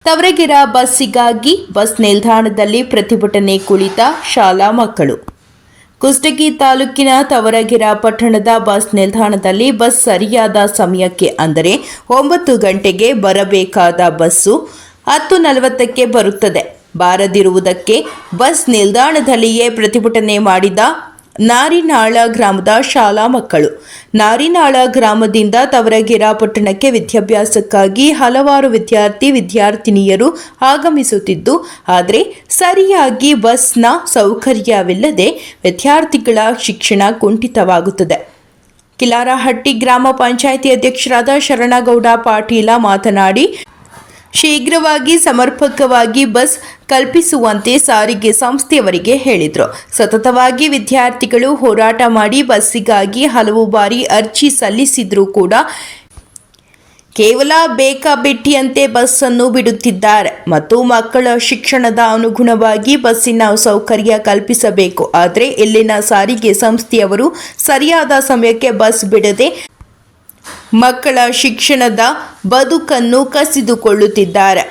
ತವರಗೆರೆ ಬಸ್ಸಿಗಾಗಿ bus ನಿಲ್ದಾಣದಲ್ಲಿ ಪ್ರತಿಭಟನೆ ಕುಳಿತ ಶಾಲಾ ಮಕ್ಕಳು. ಕುಷ್ಟಗಿ ತಾಲೂಕಿನ ತವರಗೆರೆ ಪಟ್ಟಣದ ಬಸ್ ನಿಲ್ದಾಣದಲ್ಲಿ ಬಸ್ ಸರಿಯಾದ ಸಮಯಕ್ಕೆ ಅಂದರೆ 9 ಗಂಟೆಗೆ ಬರಬೇಕಾದ ಬಸ್ಸು 10:40ಕ್ಕೆ ಬರುತ್ತದೆ. ಬಾರದಿರುವುದಕ್ಕೆ ಬಸ್ ನಿಲ್ದಾಣದಲ್ಲಿಯೇ ಪ್ರತಿಭಟನೆ ಮಾಡಿದ ನಾರಿನಾಳ ಗ್ರಾಮದ ಶಾಲಾ ಮಕ್ಕಳು. ನಾರಿನಾಳ ಗ್ರಾಮದಿಂದ ತವರಗೆರೆ ಪಟ್ಟಣಕ್ಕೆ ವಿದ್ಯಾಭ್ಯಾಸಕ್ಕಾಗಿ ಹಲವಾರು ವಿದ್ಯಾರ್ಥಿನಿಯರು ಆಗಮಿಸುತ್ತಿದ್ದು, ಆದರೆ ಸರಿಯಾಗಿ ಬಸ್ನ ಸೌಕರ್ಯವಿಲ್ಲದೆ ವಿದ್ಯಾರ್ಥಿಗಳ ಶಿಕ್ಷಣ ಕುಂಠಿತವಾಗುತ್ತದೆ. ಕಿಲಾರಹಟ್ಟಿ ಗ್ರಾಮ ಪಂಚಾಯಿತಿ ಅಧ್ಯಕ್ಷರಾದ ಶರಣಗೌಡ ಪಾಟೀಲ ಮಾತನಾಡಿ, ಶೀಘ್ರವಾಗಿ ಸಮರ್ಪಕವಾಗಿ ಬಸ್ ಕಲ್ಪಿಸುವಂತೆ ಸಾರಿಗೆ ಸಂಸ್ಥೆಯವರಿಗೆ ಹೇಳಿದರು. ಸತತವಾಗಿ ವಿದ್ಯಾರ್ಥಿಗಳು ಹೋರಾಟ ಮಾಡಿ ಬಸ್ಸಿಗಾಗಿ ಹಲವು ಬಾರಿ ಅರ್ಜಿ ಸಲ್ಲಿಸಿದ್ರೂ ಕೂಡ ಕೇವಲ ಬೇಕಾಬಿಟ್ಟಿಯಂತೆ ಬಸ್ಸನ್ನು ಬಿಡುತ್ತಿದ್ದಾರೆ ಮತ್ತು ಮಕ್ಕಳ ಶಿಕ್ಷಣದ ಅನುಗುಣವಾಗಿ ಬಸ್ಸಿನ ಸೌಕರ್ಯ ಕಲ್ಪಿಸಬೇಕು. ಆದರೆ ಇಲ್ಲಿನ ಸಾರಿಗೆ ಸಂಸ್ಥೆಯವರು ಸರಿಯಾದ ಸಮಯಕ್ಕೆ ಬಸ್ ಬಿಡದೆ ಮಕ್ಕಳ ಶಿಕ್ಷಣದ ಬದುಕನ್ನು ಕಸಿದುಕೊಳ್ಳುತ್ತಿದ್ದಾರೆ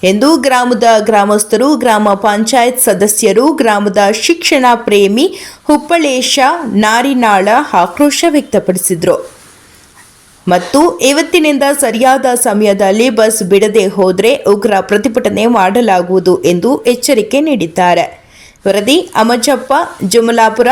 ಎಂದು ಗ್ರಾಮದ ಗ್ರಾಮಸ್ಥರು, ಗ್ರಾಮ ಪಂಚಾಯತ್ ಸದಸ್ಯರು, ಗ್ರಾಮದ ಶಿಕ್ಷಣ ಪ್ರೇಮಿ ಹುಪ್ಪಳೇಶ ನಾರಿನಾಳ ಆಕ್ರೋಶ ವ್ಯಕ್ತಪಡಿಸಿದರು. ಮತ್ತು ಇವತ್ತಿನಿಂದ ಸರಿಯಾದ ಸಮಯದಲ್ಲಿ ಬಸ್ ಬಿಡದೆ ಹೋದರೆ ಉಗ್ರ ಪ್ರತಿಭಟನೆ ಮಾಡಲಾಗುವುದು ಎಂದು ಎಚ್ಚರಿಕೆ ನೀಡಿದ್ದಾರೆ. ವರದಿ ಅಮಜಪ್ಪ, ಜಮಲಾಪುರ.